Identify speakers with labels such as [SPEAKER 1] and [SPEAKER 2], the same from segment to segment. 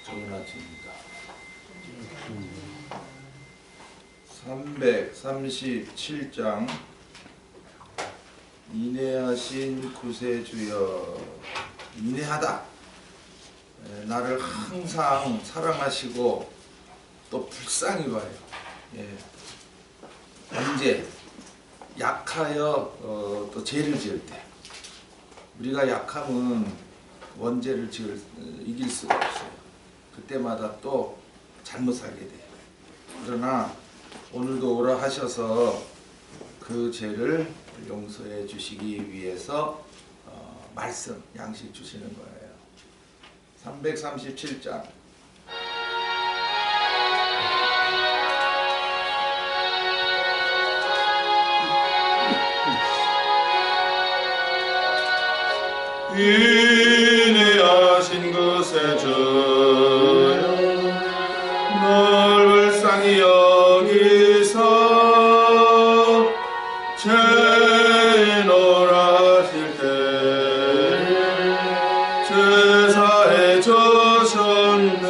[SPEAKER 1] 정은아입니다. 337장 인내하신 구세주여. 인내하다. 나를 항상 사랑하시고 또 불쌍히 봐요. 언제? 약하여 또 죄를 지을 때. 우리가 약하면 원죄를 이길 수가 없어요. 그때마다 또 잘못 살게 돼요. 그러나 오늘도 오라 하셔서 그 죄를 용서해 주시기 위해서 말씀, 양식 주시는 거예요. 337장
[SPEAKER 2] 인내하신 구세주여, 널 불쌍히 여기서 죄인오라 하실 때 죄사해 주셨네.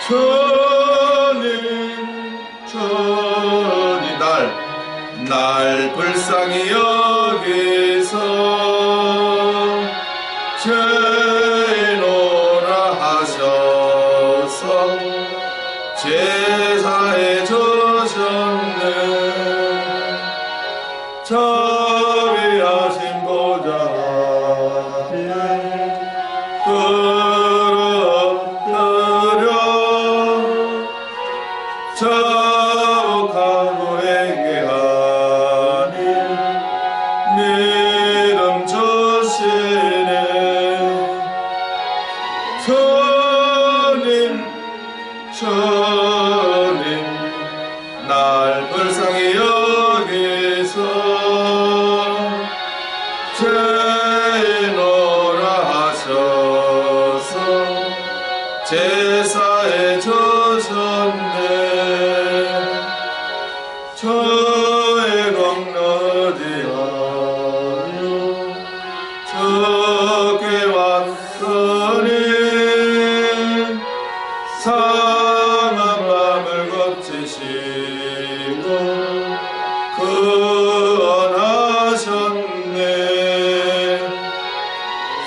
[SPEAKER 2] 주님 날 불쌍히 여기서 죄인오라 하셔서 제사해 주셨네. 자비하신 보좌 앞에 엎드려 자복하고 회개하니 믿음 주시네. 주님 날 불쌍히 여기서 죄인오라 하셔서 제사해 주셨네. 저의 공로지하여 적게 왔으니 상한 마음을 고치시고 구원하셨네.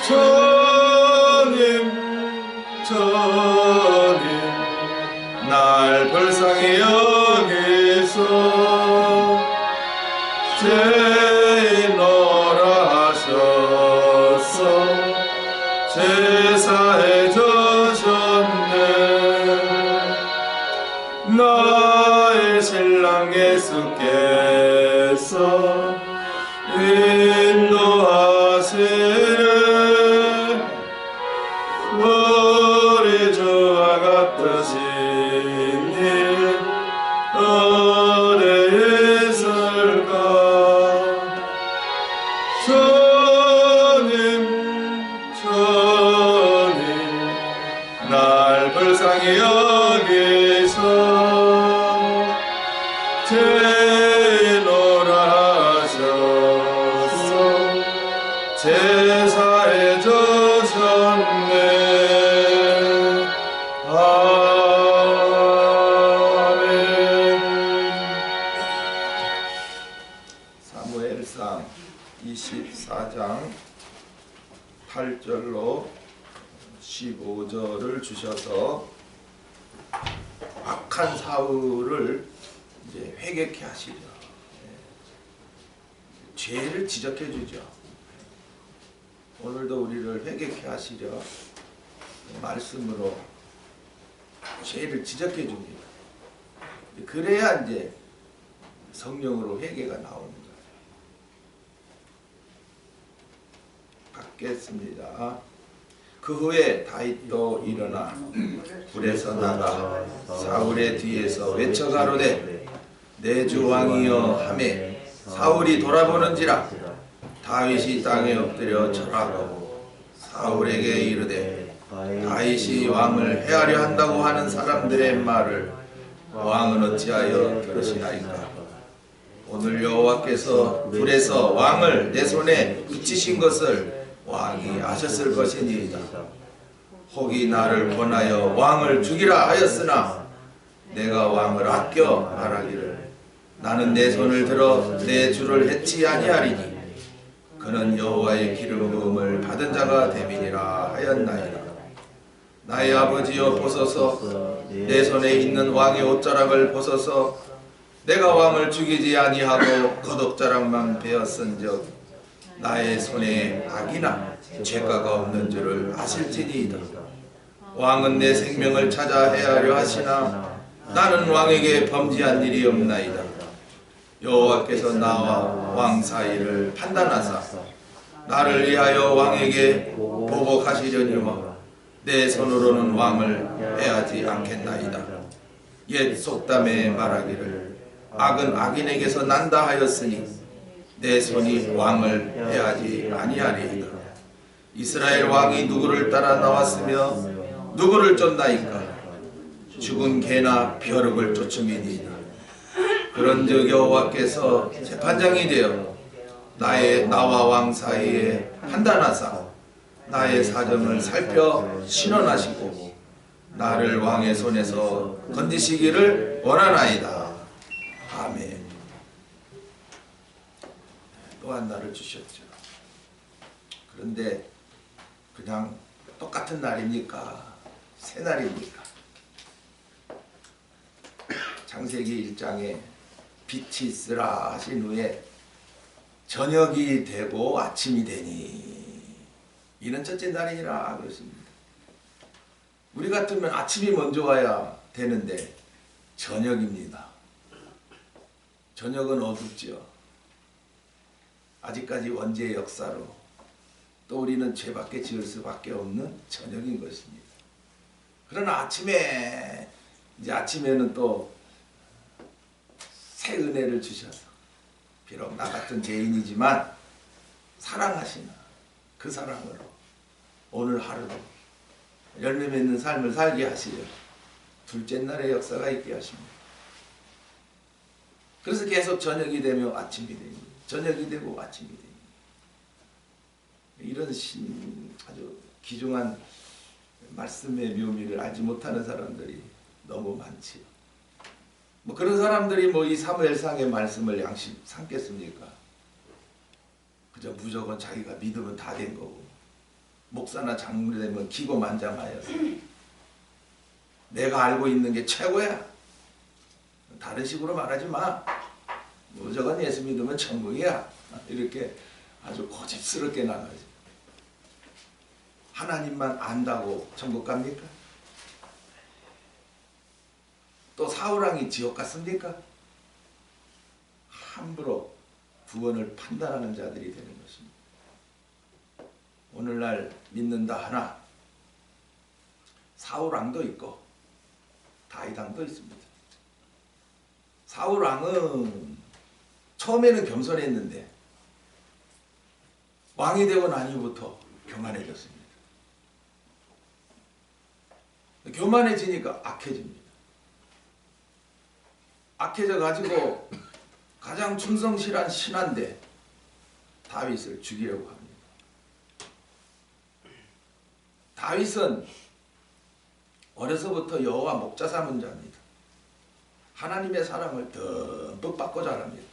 [SPEAKER 2] 주님 날 불쌍히 여기서 죄인오라 하셔서 제사해 주셨네. 나의 신랑 예수께서 인도하시네. 우리 주와 같으신 일 어디 있을까. 주님 날 불쌍히 여기서 죄인오라 하셔서 제사해 주셨네. 아멘.
[SPEAKER 1] 사무엘상 24장 8절로 15절을 주셔서 악한 사울을 이제 회개케 하시죠. 죄를 지적해 주죠. 오늘도 우리를 회개케 하시려 말씀으로 죄를 지적해 줍니다. 그래야 이제 성령으로 회개가 나오는 거예요. 받겠습니다. 그 후에 다윗도 일어나 불에서 나가 사울의 뒤에서 외쳐가로되 내 주 왕이여 하매 사울이 돌아보는지라 다윗이 땅에 엎드려 절하고 사울에게 이르되 다윗이 왕을 해하려 한다고 하는 사람들의 말을 왕은 어찌하여 들으시나이까. 오늘 여호와께서 불에서 왕을 내 손에 붙이신 것을 왕이 아셨을 것이니이다. 혹이 나를 권하여 왕을 죽이라 하였으나 내가 왕을 아껴 말하기를 나는 내 손을 들어 내 주를 해치 아니하리니 그는 여호와의 기름 부음을 받은 자가 됨이니라 하였나이다. 나의 아버지여 보소서 내 손에 있는 왕의 옷자락을 보소서 내가 왕을 죽이지 아니하고 겉옷자락만 베었은즉 나의 손에 악이나 죄가가 없는 줄을 아실지니이다. 왕은 내 생명을 찾아 해하려 하시나 나는 왕에게 범죄한 일이 없나이다. 여호와께서 나와 왕 사이를 판단하사 나를 위하여 왕에게 보복하시려니와 내 손으로는 왕을 해하지 않겠나이다. 옛 속담에 말하기를 악은 악인에게서 난다 하였으니 내 손이 왕을 해하지 아니하리이다. 이스라엘 왕이 누구를 따라 나왔으며 누구를 쫓나이까? 죽은 개나 벼룩을 쫓음이니이다. 그런즉 여호와께서 재판장이 되어 나와 왕 사이에 판단하사 나의 사정을 살펴 신원하시고 나를 왕의 손에서 건지시기를 원하나이다. 아멘. 또한 날을 주셨죠. 그런데 그냥 똑같은 날입니까? 새 날입니까? 창세기 1장에 빛이 있으라 하신 후에 저녁이 되고 아침이 되니 이는 첫째 날이니라 그랬습니다. 우리 같으면 아침이 먼저 와야 되는데 저녁입니다. 저녁은 어둡지요. 아직까지 원죄의 역사로 또 우리는 죄밖에 지을 수밖에 없는 저녁인 것입니다. 그러나 아침에는 또 새 은혜를 주셔서 비록 나 같은 죄인이지만 사랑하시는 그 사랑으로 오늘 하루도 열매 맺는 삶을 살게 하시려 둘째 날의 역사가 있게 하십니다. 그래서 계속 저녁이 되며 아침이 됩니다. 저녁이 되고 아침이 됩니다. 이런 아주 귀중한 말씀의 묘미를 알지 못하는 사람들이 너무 많지요. 그런 사람들이 이 사무엘상의 말씀을 양심 삼겠습니까? 그저 무조건 자기가 믿으면 다 된 거고 목사나 장로이 되면 기고만장하여서 내가 알고 있는 게 최고야. 다른 식으로 말하지 마. 무조건 예수 믿으면 천국이야. 이렇게 아주 고집스럽게 나가지. 하나님만 안다고 천국 갑니까? 또 사울왕이 지옥 갔습니까? 함부로 구원을 판단하는 자들이 되는 것입니다. 오늘날 믿는다 하나 사울왕도 있고 다윗왕도 있습니다. 사울왕은 처음에는 겸손했는데 왕이 되고 난 이후부터 교만해졌습니다. 교만해지니까 악해집니다. 악해져 가지고 가장 충성실한 신하인데 다윗을 죽이려고 합니다. 다윗은 어려서부터 여호와 목자 삼은 자입니다. 하나님의 사랑을 듬뿍 받고 자랍니다.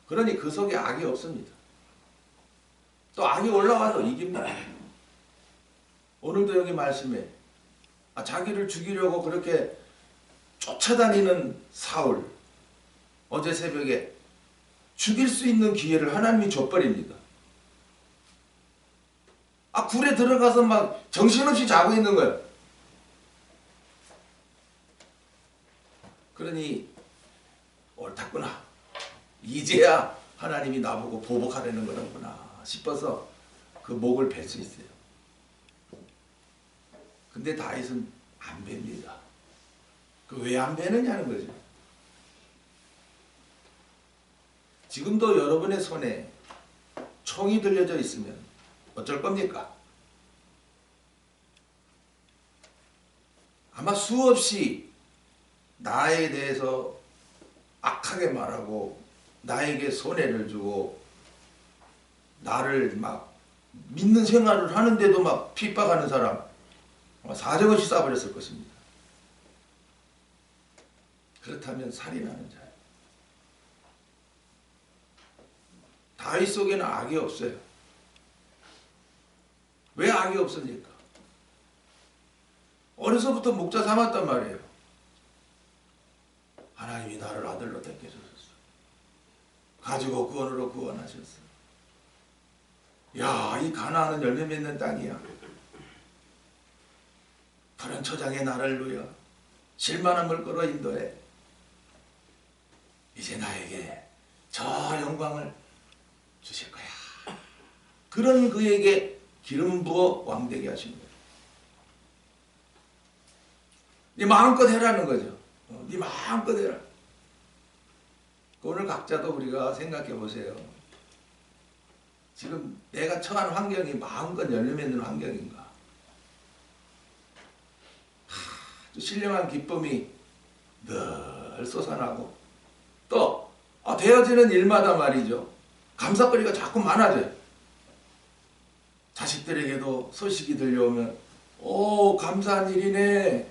[SPEAKER 1] 그러니 그 속에 악이 없습니다. 또 악이 올라와도 이깁니다. 오늘도 여기 말씀에 자기를 죽이려고 그렇게 쫓아다니는 사울, 어제 새벽에 죽일 수 있는 기회를 하나님이 줘버립니다. 굴에 들어가서 막 정신없이 자고 있는 거예요. 그러니 옳았구나. 이제야 하나님이 나보고 보복하려는 거구나 싶어서 그 목을 벨 수 있어요. 근데 다윗은 안 벨니다. 왜 안 베느냐는 거죠. 지금도 여러분의 손에 총이 들려져 있으면 어쩔 겁니까? 아마 수없이 나에 대해서 악하게 말하고 나에게 손해를 주고 나를 막 믿는 생활을 하는데도 막 핍박하는 사람 아마 사정없이 쏴버렸을 것입니다. 그렇다면 살인하는 자예요. 다윗 속에는 악이 없어요. 왜 악이 없습니까? 어려서부터 목자 삼았단 말이에요. 하나님이 나를 아들로 택해주셨어. 가지고 구원으로 구원하셨어. 야, 이 가나안은 열매 맺는 땅이야. 그런 처장의 나를 위하여 실만함을 끌어 인도해. 이제 나에게 저 영광을 주실 거야. 그런 그에게 기름 부어 왕되게 하신 거예요. 네 마음껏 해라는 거죠. 네 마음껏 해라. 오늘 각자도 우리가 생각해 보세요. 지금 내가 처한 환경이 마음껏 열매 맺는 환경인가? 신령한 기쁨이 늘 솟아나고 또 되어지는 일마다 말이죠. 감사거리가 자꾸 많아져요. 자식들에게도 소식이 들려오면 오, 감사한 일이네.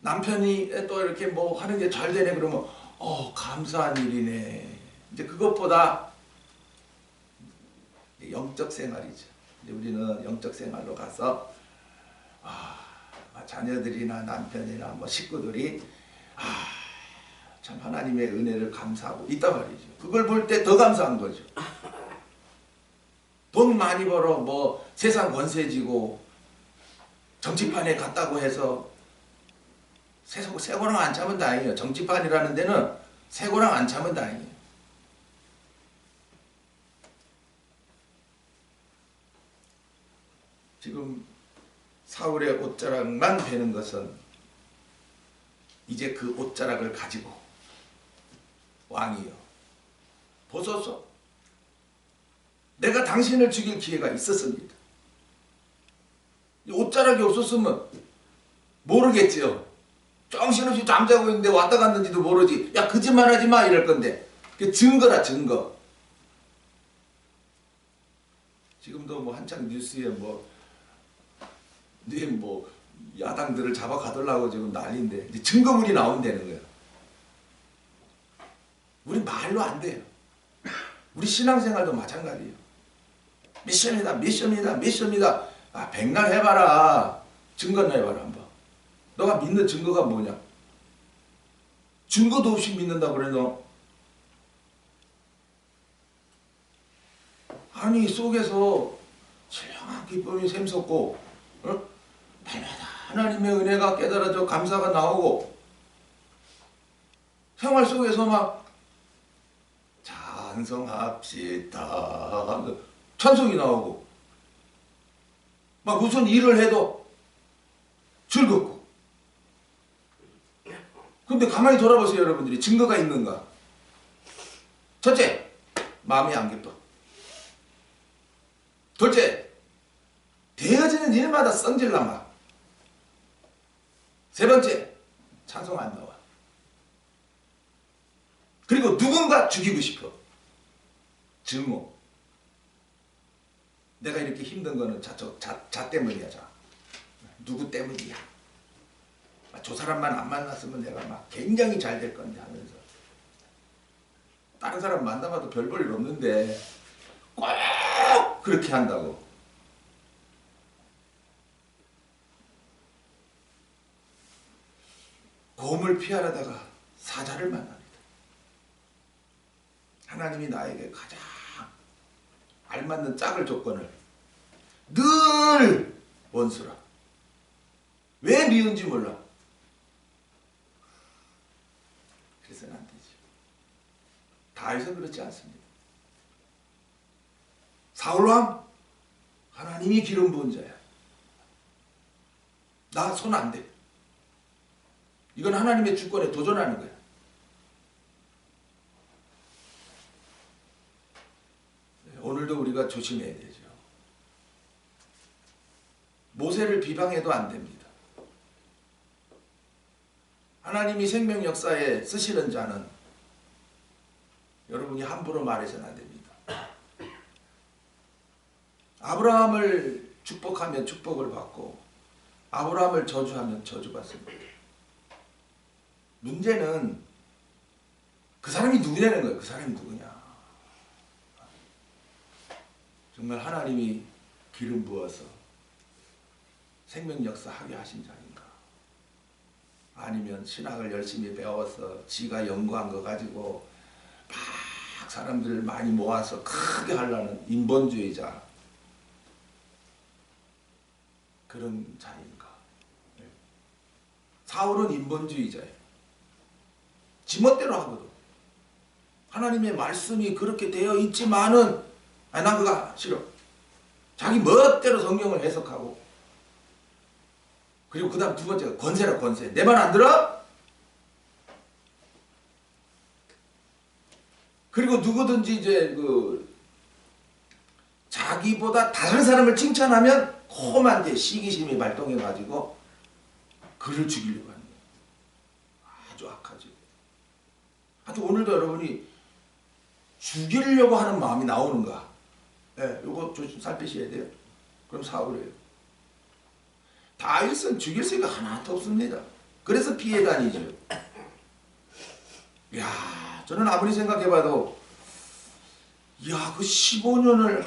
[SPEAKER 1] 남편이 또 이렇게 뭐 하는 게 잘 되네 그러면 감사한 일이네. 이제 그것보다 영적 생활이죠. 이제 우리는 영적 생활로 가서 자녀들이나 남편이나 뭐 식구들이 참 하나님의 은혜를 감사하고 있단 말이죠. 그걸 볼 때 더 감사한 거죠. 돈 많이 벌어 뭐 세상 권세지고 정치판에 갔다고 해서 새고랑 안 차면 다행이에요. 정치판이라는 데는 새고랑 안 차면 다행이에요. 지금 사울의 옷자락만 베는 것은 이제 그 옷자락을 가지고 왕이여 보소서, 내가 당신을 죽일 기회가 있었습니다. 옷자락이 없었으면 모르겠지요. 정신없이 잠자고 있는데 왔다 갔는지도 모르지. 야, 거짓말하지 마 이럴 건데 그 증거라, 증거. 지금도 뭐 한창 뉴스에 뭐 야당들을 잡아가더라고 지금 난리인데 이제 증거물이 나온다는 거예요. 우리 말로 안 돼요. 우리 신앙생활도 마찬가지예요. 미션이다, 미션이다, 미션이다. 백날 해봐라. 증거나 해봐라 한번. 너가 믿는 증거가 뭐냐? 증거도 없이 믿는다 그래 너? 아니 속에서 신령한 기쁨이 샘솟고 날마다 하나님의 은혜가 깨달아져 감사가 나오고 생활 속에서 막 찬송합시다 찬송이 나오고 막 무슨 일을 해도 즐겁고. 근데 가만히 돌아보세요 여러분들이. 증거가 있는가? 첫째, 마음이 안 기뻐. 둘째, 되어지는 일마다 성질나마. 세 번째, 찬송 안 나와. 그리고 누군가 죽이고 싶어. 증오. 내가 이렇게 힘든 거는 자 때문이야. 누구 때문이야. 저 사람만 안 만났으면 내가 막 굉장히 잘 될 건데 하면서 다른 사람 만나봐도 별 볼 일 없는데 꼭 그렇게 한다고. 곰을 피하려다가 사자를 만납니다. 하나님이 나에게 가장 알맞는 짝을 조건을 늘 원수라. 왜 미운지 몰라. 그래서는 안 되지. 다윗은 그렇지 않습니다. 사울왕 하나님이 기름 부은 자야. 나 손 안 대. 이건 하나님의 주권에 도전하는 거야. 오늘도 우리가 조심해야 되죠. 모세를 비방해도 안 됩니다. 하나님이 생명 역사에 쓰시는 자는 여러분이 함부로 말해서는 안 됩니다. 아브라함을 축복하면 축복을 받고 아브라함을 저주하면 저주받습니다. 문제는 그 사람이 누구냐는 거예요. 그 사람이 누구냐. 정말 하나님이 기름 부어서 생명 역사하게 하신 자인가? 아니면 신학을 열심히 배워서 지가 연구한 거 가지고 막 사람들을 많이 모아서 크게 하려는 인본주의자, 그런 자인가? 사울은 인본주의자예요. 지멋대로 하거든. 하나님의 말씀이 그렇게 되어 있지만은 난 그거 싫어. 자기 멋대로 성경을 해석하고. 그리고 그 다음 두 번째가 권세라, 권세. 내 말 안 들어? 그리고 누구든지 이제 자기보다 다른 사람을 칭찬하면 험한데 시기심이 발동해가지고 그를 죽이려고 하는 거예요. 아주 악하죠. 하여튼 오늘도 여러분이 죽이려고 하는 마음이 나오는가? 예, 요거 좀 살피셔야 돼요. 그럼 사울이에요. 다윗은 죽일 생각 하나도 없습니다. 그래서 피해 다니죠. 야, 저는 아무리 생각해봐도 야, 그 15년을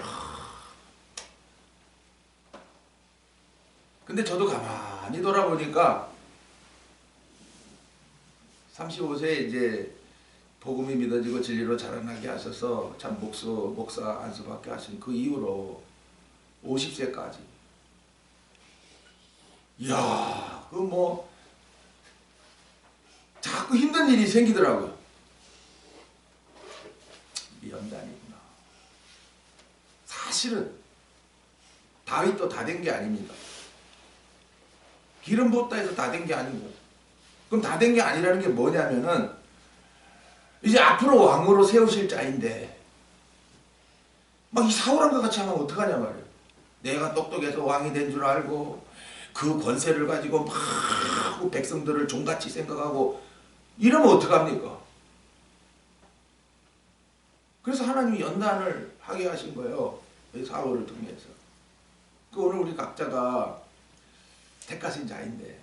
[SPEAKER 1] 근데 저도 가만히 돌아보니까 35세에 이제 복음이 믿어지고 진리로 자라나게 하셔서 참 목사 안수받게 하신 그 이후로 50세까지 이야, 그 뭐 자꾸 힘든 일이 생기더라고요. 연단이구나. 사실은 다윗도 다 된 게 아닙니다. 기름 부었다 해서 다 된 게 아니고, 그럼 다 된 게 아니라는 게 뭐냐면은 이제 앞으로 왕으로 세우실 자인데 막 이 사울왕과 같이 하면 어떡하냐 말이에요. 내가 똑똑해서 왕이 된 줄 알고 그 권세를 가지고 막 백성들을 종같이 생각하고 이러면 어떡합니까? 그래서 하나님이 연단을 하게 하신 거예요. 사울을 통해서. 그 오늘 우리 각자가 택하신 자인데,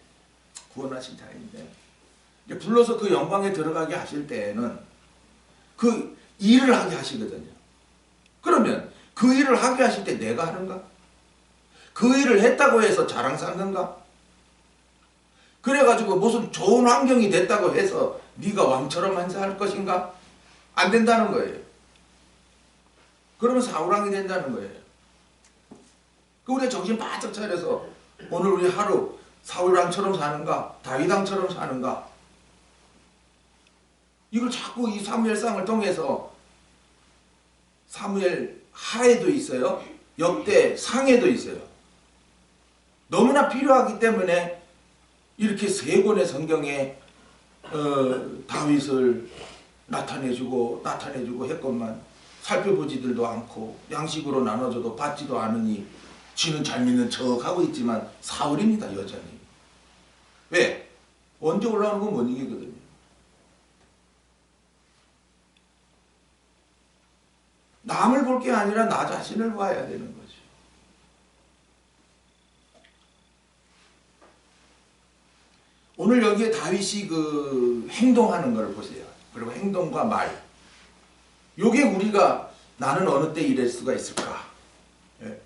[SPEAKER 1] 구원하신 자인데, 이제 불러서 그 영광에 들어가게 하실 때에는 그 일을 하게 하시거든요. 그러면 그 일을 하게 하실 때 내가 하는가? 그 일을 했다고 해서 자랑 삼는가? 그래가지고 무슨 좋은 환경이 됐다고 해서 네가 왕처럼 한사할 것인가? 안 된다는 거예요. 그러면 사울왕이 된다는 거예요. 그 우리가 정신 바짝 차려서 오늘 우리 하루 사울왕처럼 사는가? 다윗왕처럼 사는가? 이걸 자꾸 이 사무엘상을 통해서 사무엘 하에도 있어요. 역대 상에도 있어요. 너무나 필요하기 때문에 이렇게 세 권의 성경에 다윗을 나타내주고 했건만 살펴보지들도 않고 양식으로 나눠줘도 받지도 않으니 쥐는 잘 믿는 척하고 있지만 사울입니다. 여전히. 왜? 언제 올라오는 건 못 이기거든요. 남을 볼 게 아니라 나 자신을 봐야 되는 거죠. 오늘 여기에 다윗이 그 행동하는 걸 보세요. 그리고 행동과 말. 요게 우리가 나는 어느 때 이럴 수가 있을까? 예.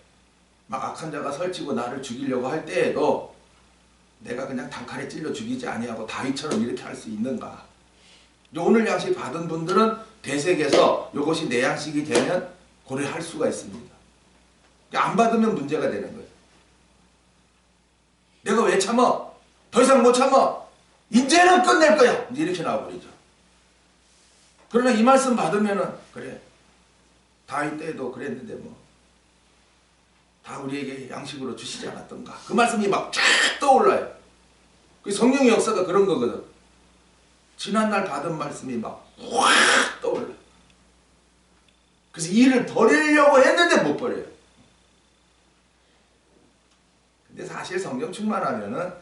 [SPEAKER 1] 막 악한 자가 설치고 나를 죽이려고 할 때에도 내가 그냥 단칼에 찔러 죽이지 아니하고 다윗처럼 이렇게 할 수 있는가? 오늘 양식 받은 분들은 대색에서 이것이 내 양식이 되면 고려할 수가 있습니다. 안 받으면 문제가 되는 거예요. 내가 왜 참아? 더 이상 못 참아. 이제는 끝낼 거야. 이렇게 나와버리죠. 그러나 이 말씀 받으면은 그래. 다윗 때도 그랬는데 뭐 다 우리에게 양식으로 주시지 않았던가. 그 말씀이 막 쫙 떠올라요. 그 성령의 역사가 그런 거거든. 지난날 받은 말씀이 막 확 떠올라요. 그래서 일을 버리려고 했는데 못 버려요. 근데 사실 성령 충만하면은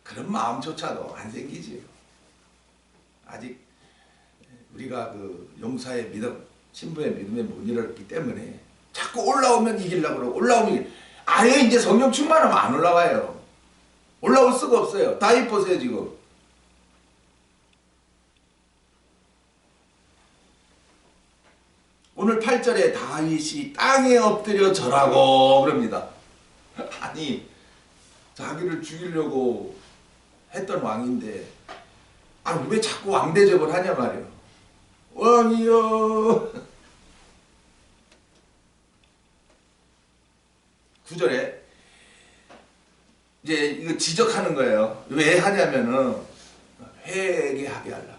[SPEAKER 1] 그런 마음조차도 안 생기지요. 아직 우리가 그 용사의 믿음, 신부의 믿음에 못 이뤘기 때문에 자꾸 자꾸 올라오면 이기려고 그러고 올라오면 아예 이제 성령 충만하면 안 올라와요. 올라올 수가 없어요. 다윗 보세요 지금. 오늘 8절에 다윗이 땅에 엎드려 절하고 그럽니다. 아니 자기를 죽이려고 했던 왕인데 왜 자꾸 왕 대접을 하냐 말이에요. 왕이여. 9절에 이제 이거 지적하는 거예요. 왜 하냐면은 회개하게 하려고요.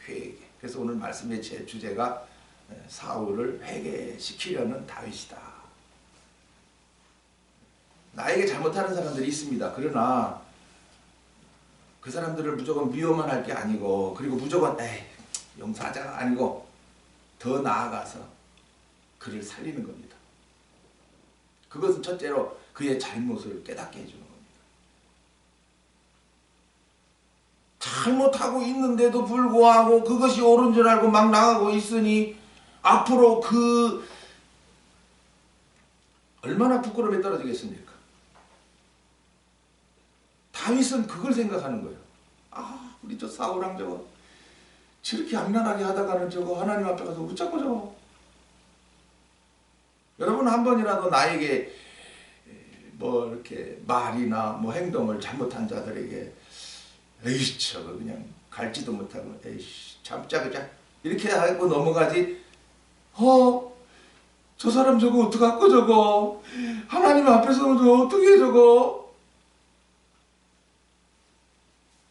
[SPEAKER 1] 회개. 그래서 오늘 말씀의 제 주제가 사울을 회개시키려는 다윗이다. 나에게 잘못하는 사람들이 있습니다. 그러나 그 사람들을 무조건 미워만 할 게 아니고 그리고 무조건 용서하자가 아니고 더 나아가서 그를 살리는 겁니다. 그것은 첫째로 그의 잘못을 깨닫게 해주는 겁니다. 잘못하고 있는데도 불구하고 그것이 옳은 줄 알고 막 나가고 있으니 앞으로 얼마나 부끄러움에 떨어지겠습니까? 다윗은 그걸 생각하는 거예요. 우리 저 사울왕 저거 저렇게 악랄하게 하다가는 저거 하나님 앞에 가서 웃자고 저거. 여러분 한 번이라도 나에게 뭐 이렇게 말이나 뭐 행동을 잘못한 자들에게 에이씨 저거 그냥 갈지도 못하고 에이씨 참자 그냥 이렇게 하고 넘어가지. 저 사람 저거 어떡할까 저거 하나님 앞에서 저거 어떻게 저거.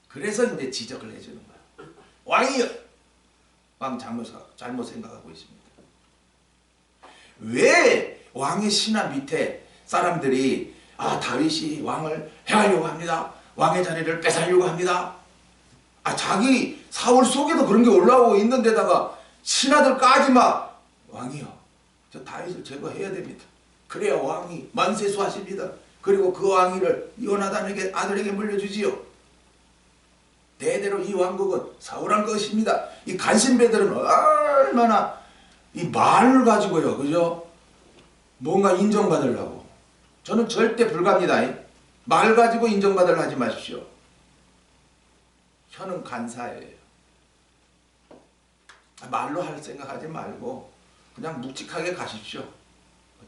[SPEAKER 1] 그래서 이제 지적을 해주는 거야. 왕이여. 왕 잘못 생각하고 있습니다. 왜 왕의 신하 밑에 사람들이 다윗이 왕을 해하려고 합니다. 왕의 자리를 뺏으려고 합니다. 자기 사울 속에도 그런 게 올라오고 있는데다가 신하들까지 막 왕이여 저 다윗을 제거해야 됩니다. 그래야 왕이 만세수하십니다. 그리고 그 왕위를 요나단에게 아들에게 물려주지요. 대대로 이 왕국은 사울한 것입니다. 이 간신배들은 얼마나 이 말을 가지고요, 그죠? 뭔가 인정받으려고. 저는 절대 불가합니다. 말 가지고 인정받으려 하지 마십시오. 혀는 간사예요. 말로 할 생각하지 말고 그냥 묵직하게 가십시오.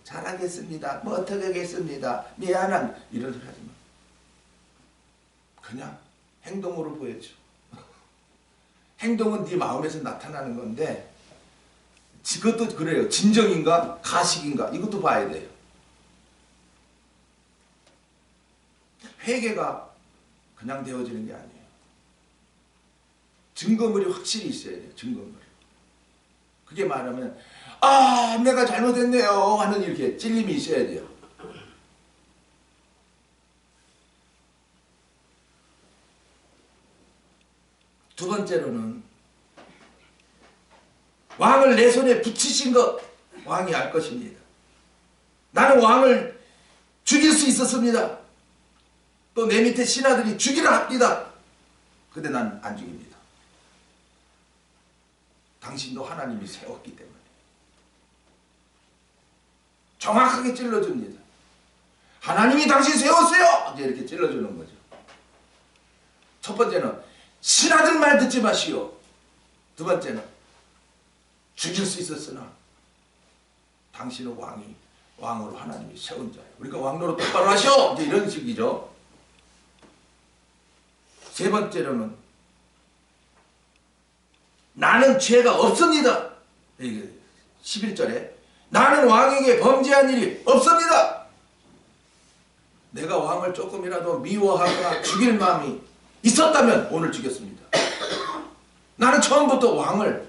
[SPEAKER 1] 잘하겠습니다. 뭐 어떻게 하겠습니다. 미안함 이런 소리 하지 마. 그냥 행동으로 보여줘. 행동은 네 마음에서 나타나는 건데 그것도 그래요. 진정인가 가식인가 이것도 봐야 돼요. 회개가 그냥 되어지는 게 아니에요. 증거물이 확실히 있어야 돼요. 증거물. 그게 말하면 내가 잘못했네요 하는 이렇게 찔림이 있어야 돼요. 두 번째로는 왕을 내 손에 붙이신 것 왕이 알 것입니다. 나는 왕을 죽일 수 있었습니다. 또 내 밑에 신하들이 죽이려 합니다. 근데 난 안 죽입니다. 당신도 하나님이 세웠기 때문에. 정확하게 찔러줍니다. 하나님이 당신 세웠어요! 이제 이렇게 찔러주는 거죠. 첫 번째는 신하들 말 듣지 마시오. 두 번째는 죽일 수 있었으나 당신은 왕으로 하나님이 세운 자예요. 그러니까 왕노릇 똑바로 하시오! 이제 이런 식이죠. 세 번째로는 나는 죄가 없습니다. 11절에 나는 왕에게 범죄한 일이 없습니다. 내가 왕을 조금이라도 미워하거나 죽일 마음이 있었다면 오늘 죽였습니다. 나는 처음부터 왕을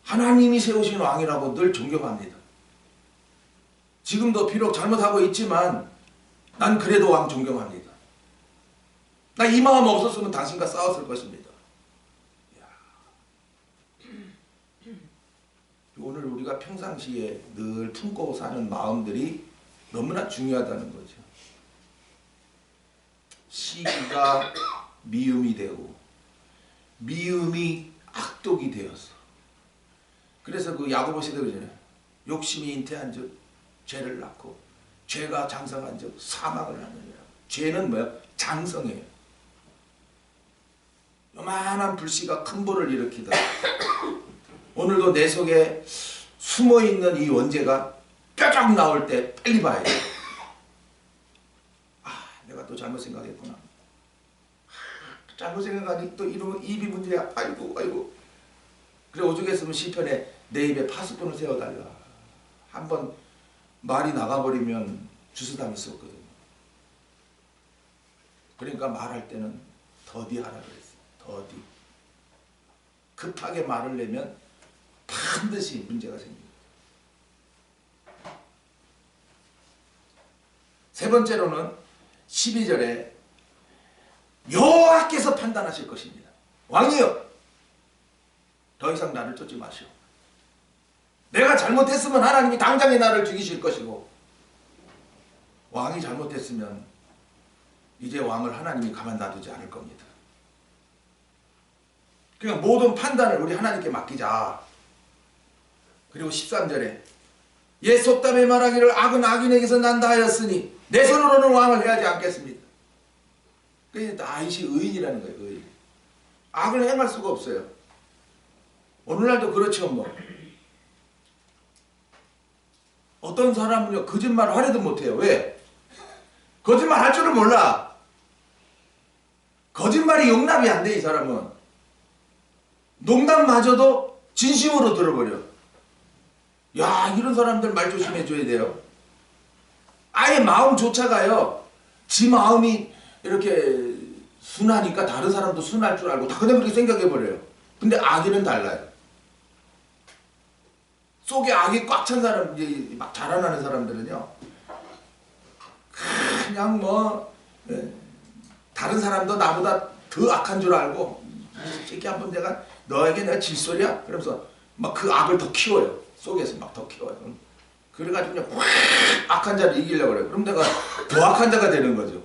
[SPEAKER 1] 하나님이 세우신 왕이라고 늘 존경합니다. 지금도 비록 잘못하고 있지만 난 그래도 왕 존경합니다. 나 이 마음 없었으면 당신과 싸웠을 것입니다. 오늘 우리가 평상시에 늘 품고 사는 마음들이 너무나 중요하다는 거죠. 시기가 미움이 되고 미움이 악독이 되었어. 그래서 그 야고보 시대 그러잖아요. 욕심이 잉태한 즉 죄를 낳고 죄가 장성한 즉 사망을 하느니라. 죄는 뭐야? 장성해요. 요만한 불씨가 큰 불을 일으키다. 오늘도 내 속에 숨어있는 이 원죄가 뾰족 나올 때 빨리 봐야 돼. 아, 내가 또 잘못 생각했구나. 잘못 생각하니 또 이러면 입이 문제야. 아이고 아이고. 그래 오죽 했으면 시편에 내 입에 파수꾼을 세워달라. 한번 말이 나가버리면 주워담을 수 없거든요. 그러니까 말할 때는 더디 하라 그랬어요. 더디. 급하게 말을 내면 반드시 문제가 생깁니다. 세 번째로는 12절에 여호와께서 판단하실 것입니다. 왕이여, 더 이상 나를 쫓지 마시오. 내가 잘못했으면 하나님이 당장에 나를 죽이실 것이고, 왕이 잘못했으면 이제 왕을 하나님이 가만 놔두지 않을 겁니다. 그러니까 모든 판단을 우리 하나님께 맡기자. 그리고 13절에 옛 속담에 말하기를 악은 악인에게서 난다 하였으니 내 손으로는 왕을 해하지 않겠습니다. 그게 다윗이 의인이라는 거예요. 의인. 악을 행할 수가 없어요. 오늘날도 그렇죠. 뭐 어떤 사람은요 거짓말을 하려도 못해요. 왜? 거짓말 할 줄을 몰라. 거짓말이 용납이 안 돼. 이 사람은 농담마저도 진심으로 들어버려. 야, 이런 사람들 말 조심해 줘야 돼요. 아예 마음조차가요, 지 마음이 이렇게 순하니까 다른 사람도 순할 줄 알고 다 그냥 그렇게 생각해 버려요. 근데 악인은 달라요. 속에 악이 꽉 찬 사람, 이제 막 자라나는 사람들은요, 그냥 뭐 다른 사람도 나보다 더 악한 줄 알고, 솔직히 한번 너에게 내가 질소리야? 그러면서 막 그 악을 더 키워요. 속에서 막 더 키워요. 그래가지고 그냥 확 악한 자를 이기려고 그래요. 그럼 내가 더 악한 자가 되는 거죠.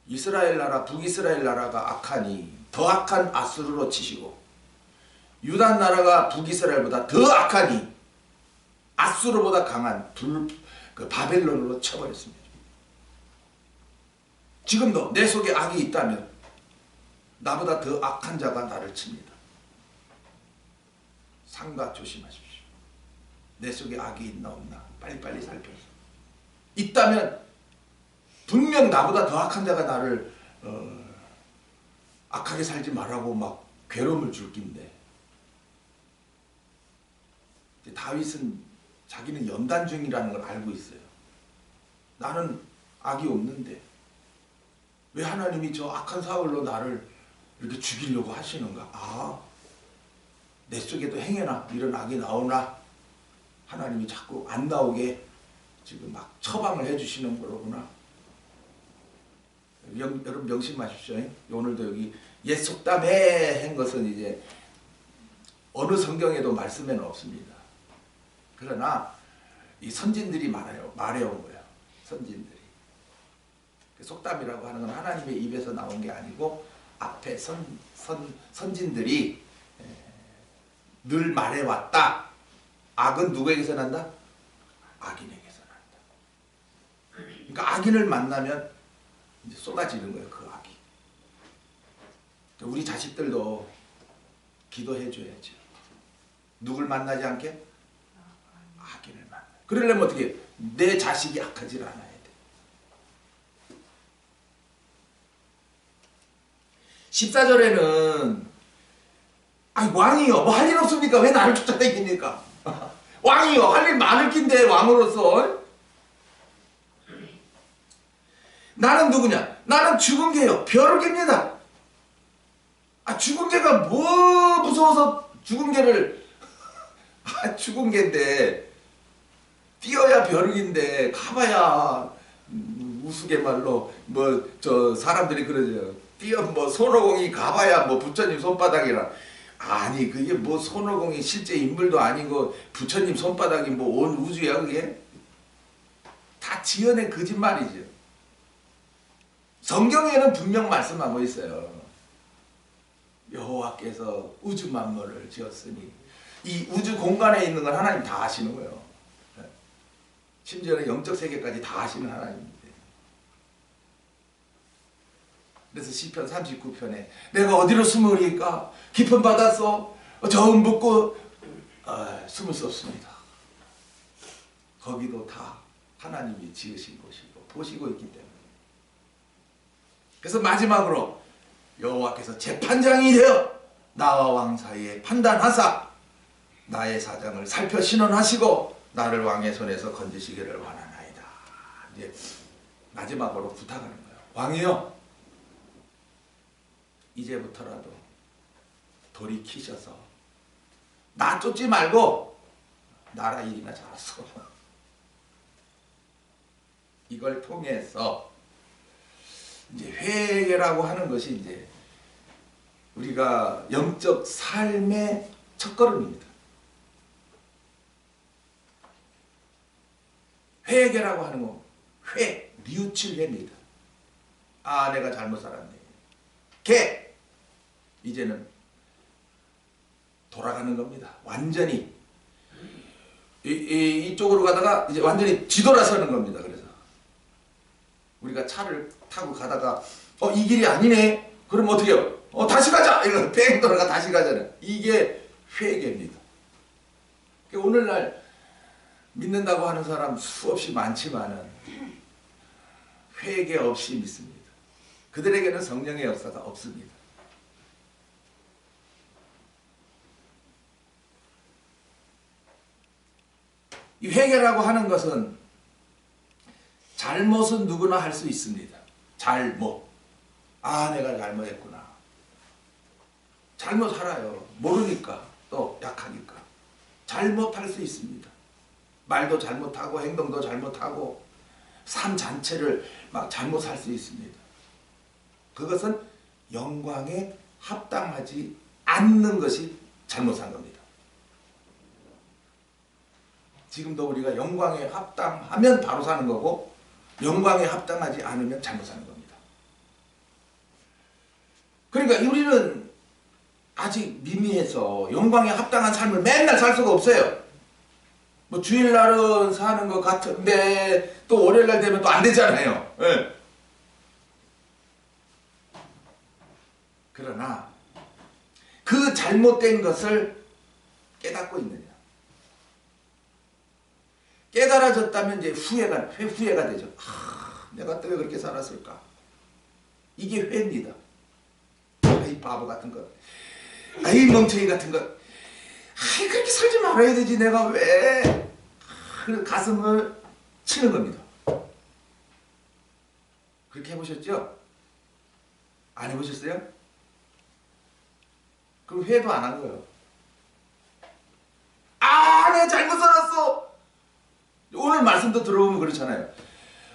[SPEAKER 1] 이스라엘 나라, 북이스라엘 나라가 악하니 더 악한 아수르로 치시고, 유다 나라가 북이스라엘보다 더 악하니 아수르보다 강한 그 바벨론으로 쳐버렸습니다. 지금도 내 속에 악이 있다면 나보다 더 악한 자가 나를 칩니다. 삼가 조심하십시오. 내 속에 악이 있나 없나 빨리빨리 살펴서 있다면 분명 나보다 더 악한 자가 나를 악하게 살지 말라고 막 괴로움을 줄 낀데, 다윗은 자기는 연단 중이라는 걸 알고 있어요. 나는 악이 없는데 왜 하나님이 저 악한 사울로 나를 이렇게 죽이려고 하시는가? 아, 내 속에도 행해나 이런 악이 나오나? 하나님이 자꾸 안 나오게 지금 막 처방을 해주시는 거로구나. 여러분 명심하십시오. 오늘도 여기 옛 속담에 한 것은 이제 어느 성경에도 말씀에는 없습니다. 그러나 이 선진들이 말해온 거예요. 선진들이. 속담이라고 하는 건 하나님의 입에서 나온 게 아니고 앞에 선진들이 늘 말해왔다. 악은 누구에게서 난다? 악인에게서 난다. 그러니까 악인을 만나면 이제 쏟아지는 거예요. 그 악이. 우리 자식들도 기도해 줘야죠. 누굴 만나지 않게? 악인을 만나. 그러려면 어떻게 해요? 내 자식이 악하지 않아야 돼. 14절에는 왕이요, 뭐 할 일 없습니까? 왜 나를 쫓아다닙니까? 왕이요, 할 일 많을 낀데 왕으로서. 나는 누구냐? 나는 죽은 개요, 벼룩입니다. 죽은 개가 뭐 무서워서 죽은 개를 죽은 개인데 뛰어야 벼룩인데 가봐야 우스갯말로 뭐 저 사람들이 그러죠. 뛰어 뭐 손오공이 가봐야 뭐 부처님 손바닥이라. 아니 그게 뭐 손오공이 실제 인물도 아니고 부처님 손바닥이 뭐 온 우주야. 그게 다 지어낸 거짓말이죠. 성경에는 분명 말씀하고 있어요. 여호와께서 우주 만물을 지었으니 이 우주 공간에 있는 걸 하나님 다 아시는 거예요. 심지어는 영적 세계까지 다 아시는 하나님입니다. 그래서 시편 39편에 내가 어디로 숨으리까? 깊은 바다서 저음 붓고 숨을 수 없습니다. 거기도 다 하나님이 지으신 곳이고 보시고 있기 때문에. 그래서 마지막으로 여호와께서 재판장이 되어 나와 왕 사이에 판단하사 나의 사장을 살펴 신원하시고 나를 왕의 손에서 건지시기를 원하나이다. 이제 마지막으로 부탁하는 거예요. 왕이여, 이제부터라도 돌이키셔서 나 쫓지 말고 나라 일이나 잘하소. 이걸 통해서 이제 회개라고 하는 것이 이제 우리가 영적 삶의 첫걸음입니다. 회개라고 하는 건 뉘우칠 회입니다. 아, 내가 잘못 살았네. 이제는 돌아가는 겁니다. 완전히 이쪽으로 가다가 이제 완전히 뒤돌아서는 겁니다. 그래서 우리가 차를 타고 가다가 이 길이 아니네. 그럼 어떻게 해요? 다시 가자. 이거 뺑 돌아가 다시 가자는 이게 회개입니다. 오늘날 믿는다고 하는 사람 수없이 많지만은 회개 없이 믿습니다. 그들에게는 성령의 역사가 없습니다. 이 회개라고 하는 것은 잘못은 누구나 할 수 있습니다. 잘못. 아, 내가 잘못했구나. 잘못 살아요. 모르니까, 또 약하니까. 잘못할 수 있습니다. 말도 잘못하고 행동도 잘못하고 삶 자체를 막 잘못 살 수 있습니다. 그것은 영광에 합당하지 않는 것이 잘못 산 겁니다. 지금도 우리가 영광에 합당하면 바로 사는 거고 영광에 합당하지 않으면 잘못 사는 겁니다. 그러니까 우리는 아직 미미해서 영광에 합당한 삶을 맨날 살 수가 없어요. 뭐 주일날은 사는 것 같은데 또 월요일날 되면 또 안 되잖아요. 네. 그러나 그 잘못된 것을 깨닫고 있느냐. 깨달아졌다면 이제 후회가 되죠. 내가 또 왜 그렇게 살았을까? 이게 회입니다. 아이 바보 같은 것. 아이 멍청이 같은 것. 아이 그렇게 살지 말아야 되지. 내가 왜? 가슴을 치는 겁니다. 그렇게 해보셨죠? 안 해보셨어요? 그럼 회도 안 한 거예요. 내가 잘못 살았어. 오늘 말씀도 들어보면 그렇잖아요.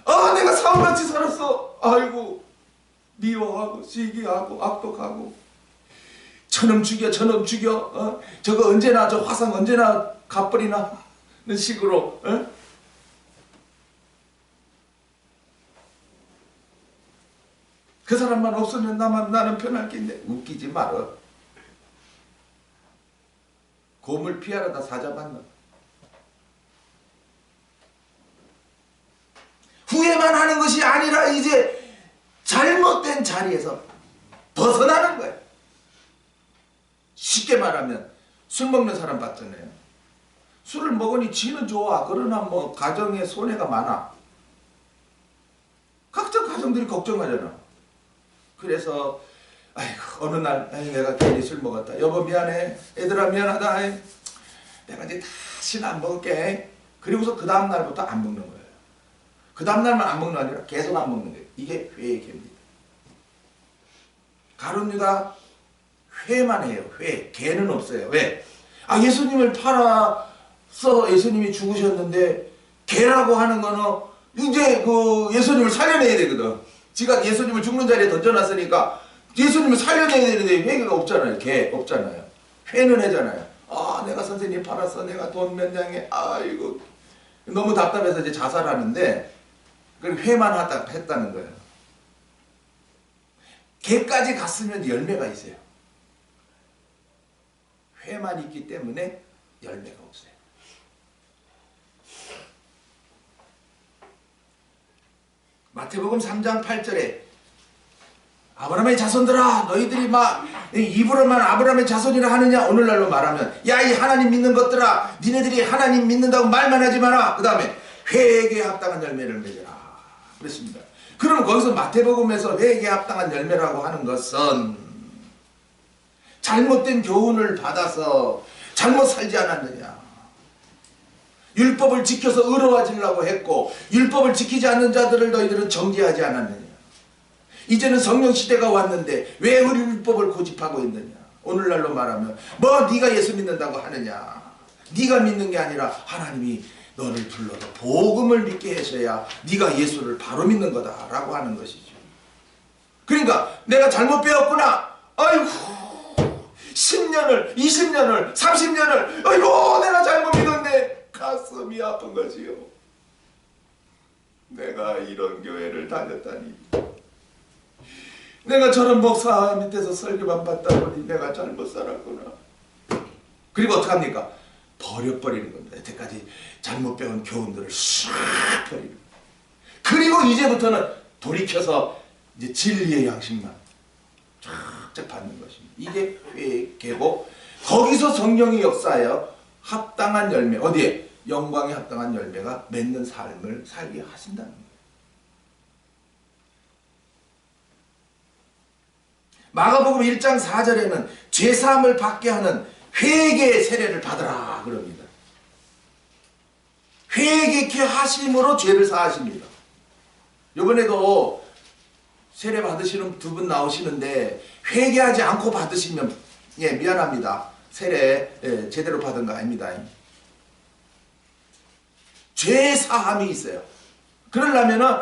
[SPEAKER 1] 내가 사울같이 살았어. 아이고 미워하고 시기하고 악독하고 저놈 죽여 저거 언제나 저 화상 언제나 갚으리나 는 식으로 그 사람만 없으면 나는 편할 낀데 웃기지 말어. 곰을 피하려다 사자봤나. 후회만 하는 것이 아니라 이제 잘못된 자리에서 벗어나는 거예요. 쉽게 말하면 술 먹는 사람 봤잖아요. 술을 먹으니 지는 좋아. 그러나 뭐 가정에 손해가 많아. 각종 가정들이 걱정하잖아. 그래서 아이고 어느 날 내가 괜히 술 먹었다. 여보 미안해. 애들아 미안하다. 내가 이제 다시는 안 먹을게. 그리고서 그 다음 날부터 안 먹는 거예요. 그 다음 날만 안 먹는 게 아니라 계속 안 먹는 거예요. 이게 회의 개입니다. 가룟유다 회만 해요. 회. 개는 없어요. 왜? 예수님을 팔아서 예수님이 죽으셨는데 개라고 하는 거는 이제 그 예수님을 살려내야 되거든. 지가 예수님을 죽는 자리에 던져놨으니까 예수님을 살려내야 되는데 회개가 없잖아요. 개 없잖아요. 회는 해잖아요. 내가 선생님 팔았어. 내가 돈 몇 장에 아이고 너무 답답해서 이제 자살하는데 그걸 회만 했다는 거예요. 개까지 갔으면 열매가 있어요. 회만 있기 때문에 열매가 없어요. 마태복음 3장 8절에 아브라함의 자손들아 너희들이 막 입으로만 아브라함의 자손이라 하느냐, 오늘날로 말하면 야 이 하나님 믿는 것들아 니네들이 하나님 믿는다고 말만 하지 마라. 그 다음에 회개에 합당한 열매를 맺으라 그랬습니다. 그럼 거기서 마태복음에서 회개에 합당한 열매라고 하는 것은 잘못된 교훈을 받아서 잘못 살지 않았느냐, 율법을 지켜서 의로워지려고 했고 율법을 지키지 않는 자들을 너희들은 정죄하지 않았느냐, 이제는 성령 시대가 왔는데 왜 우리 율법을 고집하고 있느냐, 오늘날로 말하면 뭐 네가 예수 믿는다고 하느냐, 네가 믿는 게 아니라 하나님이 너를 불러서 복음을 믿게 하셔야 네가 예수를 바로 믿는 거다 라고 하는 것이죠. 그러니까 내가 잘못 배웠구나, 아이고 10년을 20년을 30년을 아이고 내가 잘못 믿었네, 가슴이 아픈 거지요. 내가 이런 교회를 다녔다니, 내가 저런 목사 밑에서 설교만 받다 보니 내가 잘못 살았구나. 그리고 어떡합니까? 버려버리는 겁니다. 여태까지 잘못 배운 교훈들을 싹 버리는. 그리고 이제부터는 돌이켜서 이제 진리의 양식만 쫙쫙 받는 것입니다. 이게 회개고, 거기서 성령이 역사하여 합당한 열매, 어디에? 영광에 합당한 열매가 맺는 삶을 살게 하신다는 거예요. 마가복음 1장 4절에는 죄사함을 받게 하는 회개의 세례를 받으라 그럽니다. 회개케 하심으로 죄를 사하십니다. 이번에도 세례 받으시는 두 분 나오시는데 회개하지 않고 받으시면 미안합니다. 세례 제대로 받은 거 아닙니다. 죄 사함이 있어요. 그러려면은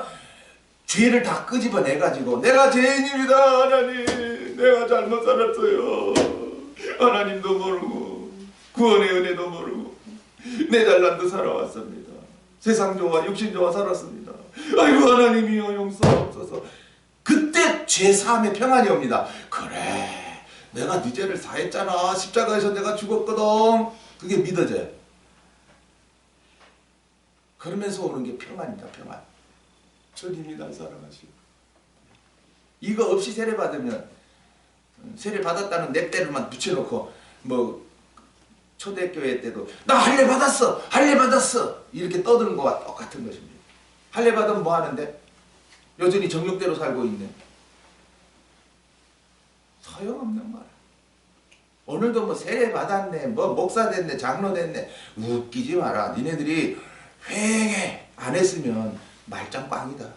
[SPEAKER 1] 죄를 다 끄집어내가지고 내가 죄인입니다 하나님, 내가 잘못 살았어요, 하나님도 모르고 구원의 은혜도 모르고 내 잘난도 살아왔습니다, 세상 좋아 육신 좋아 살았습니다, 아이고 하나님이여 용서하옵소서. 그때 죄사함의 평안이 옵니다. 그래 내가 네 죄를 사했잖아, 십자가에서 내가 죽었거든, 그게 믿어져요. 그러면서 오는 게 평안이다. 평안. 주님이 날 사랑하시고. 이거 없이 세례 받으면, 세례 받았다는 냅대로만 붙여놓고 뭐 초대교회 때도 나 할례 받았어 할례 받았어 이렇게 떠드는 거와 똑같은 것입니다. 할례 받으면 뭐 하는데? 여전히 정욕대로 살고 있네. 소용없는 말. 오늘도 뭐 세례 받았네, 뭐 목사 됐네, 장로 됐네, 웃기지 마라. 니네들이 회개 안 했으면 말짱 꽝이다.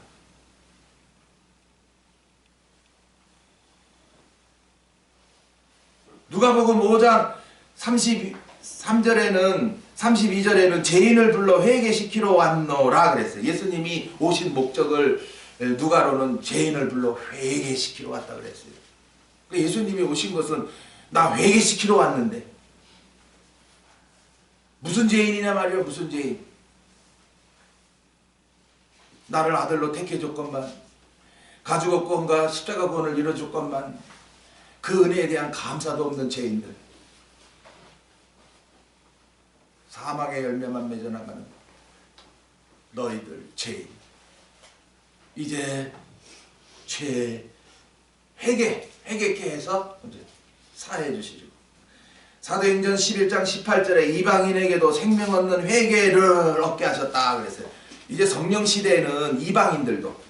[SPEAKER 1] 누가복음 5장 33절에는 32절에는 죄인을 불러 회개시키러 왔노라 그랬어요. 예수님이 오신 목적을 누가로는 죄인을 불러 회개시키러 왔다 그랬어요. 예수님이 오신 것은 나 회개시키러 왔는데, 무슨 죄인이냐 말이야. 무슨 죄인? 나를 아들로 택해줬건만, 가죽 구원과 십자가 구원을 이뤄줬건만 그 은혜에 대한 감사도 없는 죄인들, 사망의 열매만 맺어나가는 너희들 죄인, 이제 죄 회개케 해서 사해 주시죠. 사도행전 11장 18절에 이방인에게도 생명 얻는 회개를 얻게 하셨다 그랬어요. 이제 성령 시대에는 이방인들도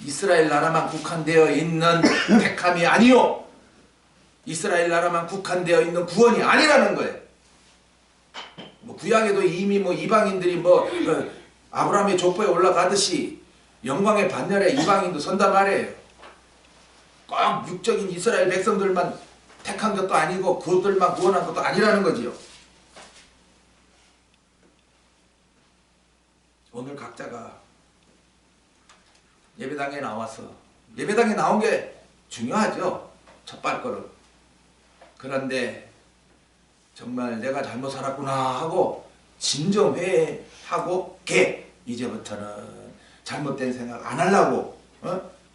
[SPEAKER 1] 이스라엘 나라만 국한되어 있는 택함이 아니요, 이스라엘 나라만 국한되어 있는 구원이 아니라는 거예요. 뭐 구약에도 이미 뭐 이방인들이 뭐 아브라함의 족보에 올라가듯이 영광의 반열에 이방인도 선다 말이에요. 꼭 육적인 이스라엘 백성들만 택한 것도 아니고 그들만 구원한 것도 아니라는 거지요. 오늘 각자가 예배당에 나와서, 예배당에 나온 게 중요하죠, 첫 발걸음. 그런데 정말 내가 잘못 살았구나 하고 진정회하고 이제부터는 잘못된 생각 안 하려고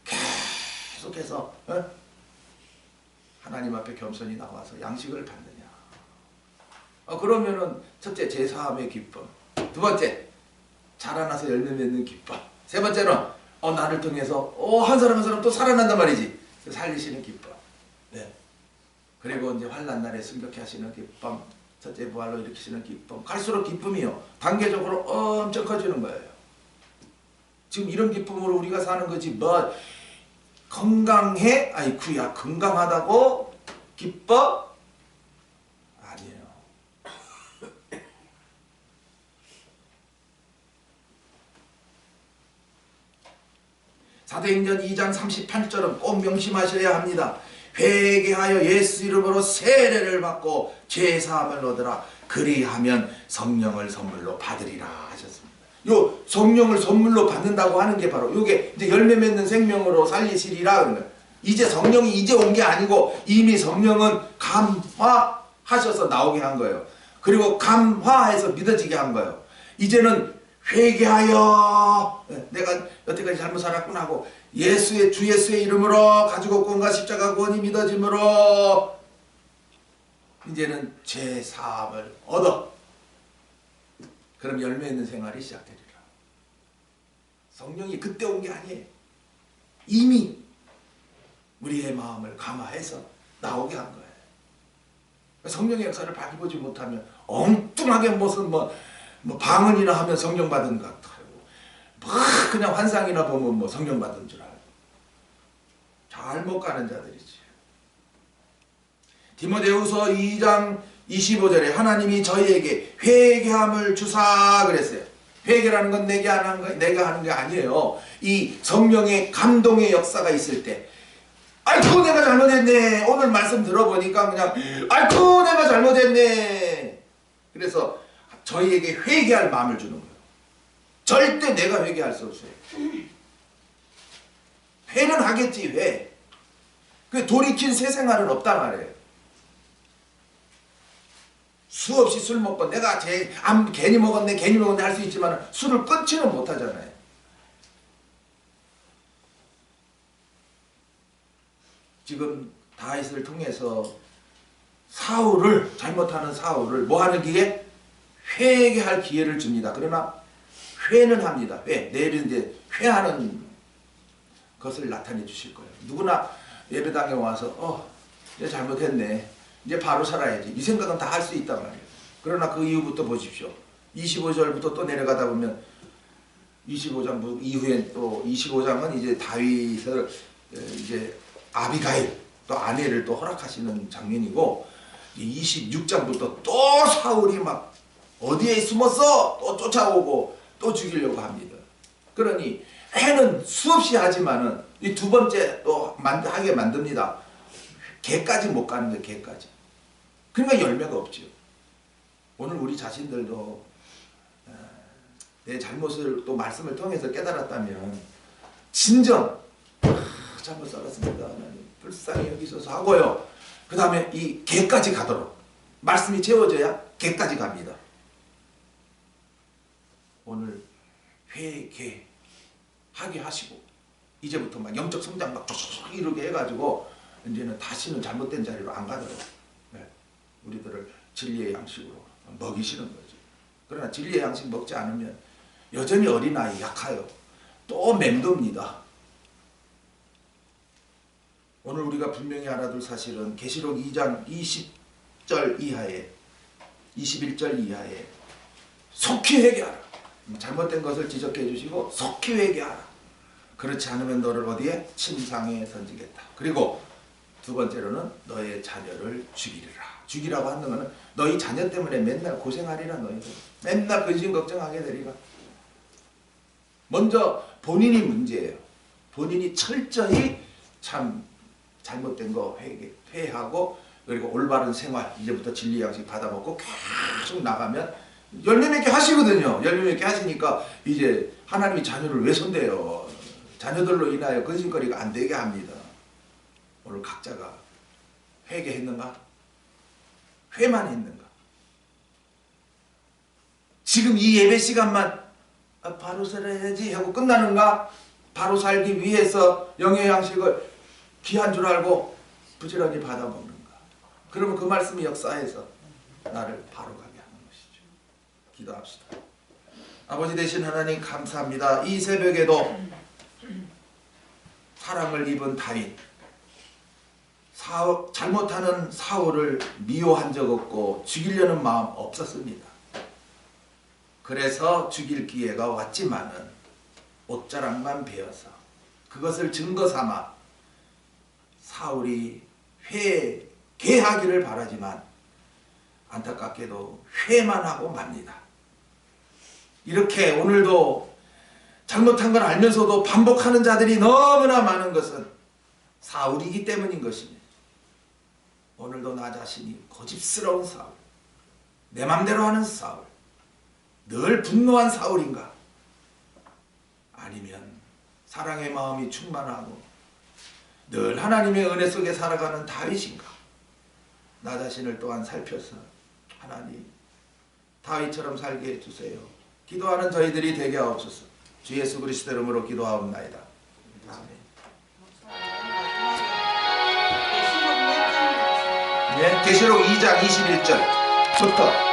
[SPEAKER 1] 계속해서 하나님 앞에 겸손히 나와서 양식을 받느냐. 그러면은 첫째 제사함의 기쁨, 두 번째 자라나서 열매 맺는 기쁨, 세 번째는 나를 통해서 한 사람 한 사람 또 살아난단 말이지. 살리시는 기쁨. 네. 그리고 이제 환난 날에 승격해 하시는 기쁨, 첫째 부활로 일으키시는 기쁨. 갈수록 기쁨이요 단계적으로 엄청 커지는 거예요. 지금 이런 기쁨으로 우리가 사는 거지 뭐 건강해? 아이쿠야 건강하다고 기뻐? 아니에요. 사도행전 2장 38절은 꼭 명심하셔야 합니다. 회개하여 예수 이름으로 세례를 받고 죄사함을 얻으라. 그리하면 성령을 선물로 받으리라 하셨습니다. 요 성령을 선물로 받는다고 하는 게 바로 요게 이제 열매 맺는 생명으로 살리시리라 그런 거예요. 이제 성령이 이제 온 게 아니고 이미 성령은 감화하셔서 나오게 한 거예요. 그리고 감화해서 믿어지게 한 거예요. 이제는 회개하여 내가 여태까지 잘못 살았구나 하고 주 예수의 이름으로 가지고 구원과 십자가 구원이 믿어짐으로 이제는 죄 사함을 얻어. 그럼 열매 있는 생활이 시작되리라. 성령이 그때 온 게 아니에요. 이미 우리의 마음을 감화해서 나오게 한 거예요. 성령의 역사를 발휘보지 못하면 엉뚱하게 무슨 뭐 방언이나 하면 성령 받은 것 같아요. 그냥 환상이나 보면 성령 받은 줄 알고 잘못 가는 자들이지. 디모데후서 2장 25절에 하나님이 저희에게 회개함을 주사 그랬어요. 회개라는 건 내가 하는 게 아니에요. 이 성령의 감동의 역사가 있을 때 아이고 내가 잘못했네. 오늘 말씀 들어보니까 그냥 아이고 내가 잘못했네. 그래서 저희에게 회개할 마음을 주는 거예요. 절대 내가 회개할 수 없어요. 회는 하겠지 회. 그 돌이킨 새 생활은 없단 말이에요. 수없이 술 먹고 내가 괜히 먹었네 할 수 있지만 술을 끊지는 못하잖아요. 지금 다윗을 통해서 잘못하는 사울을 뭐 하는 기회? 회개할 기회를 줍니다. 그러나 회는 합니다. 내일은 이제 회하는 것을 나타내 주실 거예요. 누구나 예배당에 와서 이제 잘못했네. 이제 바로 살아야지. 이 생각은 다 할 수 있단 말이에요. 그러나 그 이후부터 보십시오. 25절부터 또 내려가다 보면 25장 이후엔 또 25장은 이제 다윗을 이제 아비가일 또 아내를 또 허락하시는 장면이고 26장부터 또 사울이 막 어디에 숨었어? 또 쫓아오고 또 죽이려고 합니다. 그러니 회는 수없이 하지만은 이 두 번째 또 하게 만듭니다. 개까지 못 가는 거예요. 개까지. 그러니까 열매가 없죠. 오늘 우리 자신들도 내 잘못을 또 말씀을 통해서 깨달았다면 진정 잘못 살았습니다. 하나님 불쌍히 여기소서 하고요. 그 다음에 이 개까지 가도록 말씀이 채워져야 개까지 갑니다. 오늘 회개하게 하시고 이제부터 막 영적 성장 막 이렇게 해가지고 이제는 다시는 잘못된 자리로 안 가도록 우리들을 진리의 양식으로 먹이시는 거죠. 그러나 진리의 양식 먹지 않으면 여전히 어린아이 약하여 또 맴돕니다. 오늘 우리가 분명히 알아둘 사실은 계시록 2장 20절 이하에 21절 이하에 속히 회개하라. 잘못된 것을 지적해 주시고 속히 회개하라. 그렇지 않으면 너를 어디에? 침상에 던지겠다. 그리고 두 번째로는 너의 자녀를 죽이리라. 죽이라고 하는 것은 너희 자녀 때문에 맨날 고생하리라. 너희들 맨날 근심 걱정하게 되리라. 먼저 본인이 문제예요. 본인이 철저히 참 잘못된 거 회개하고 그리고 올바른 생활 이제부터 진리 양식 받아먹고 계속 나가면 열매 맺게 하시거든요. 열매 맺게 하시니까 이제 하나님이 자녀를 왜 손대요. 자녀들로 인하여 근심거리가 안 되게 합니다. 오늘 각자가 회개했는가? 회만 했는가? 지금 이 예배 시간만 바로 살아야지 하고 끝나는가? 바로 살기 위해서 영의 양식을 귀한 줄 알고 부지런히 받아먹는가? 그러면 그 말씀이 역사해서 나를 바로 가게 하는 것이죠. 기도합시다. 아버지 되신 하나님 감사합니다. 이 새벽에도 사랑을 입은 다윗, 잘못하는 사울을 미워한 적 없고 죽이려는 마음 없었습니다. 그래서 죽일 기회가 왔지만은 옷자락만 베어서 그것을 증거 삼아 사울이 회개하기를 바라지만 안타깝게도 회만 하고 맙니다. 이렇게 오늘도 잘못한 걸 알면서도 반복하는 자들이 너무나 많은 것은 사울이기 때문인 것입니다. 오늘도 나 자신이 고집스러운 사울, 내 맘대로 하는 사울, 늘 분노한 사울인가? 아니면 사랑의 마음이 충만하고 늘 하나님의 은혜 속에 살아가는 다윗인가? 나 자신을 또한 살펴서 하나님 다윗처럼 살게 해주세요. 기도하는 저희들이 되게 하옵소서. 주 예수 그리스도 이름으로 기도하옵나이다. 아멘. 네, 계시록 2장 21절부터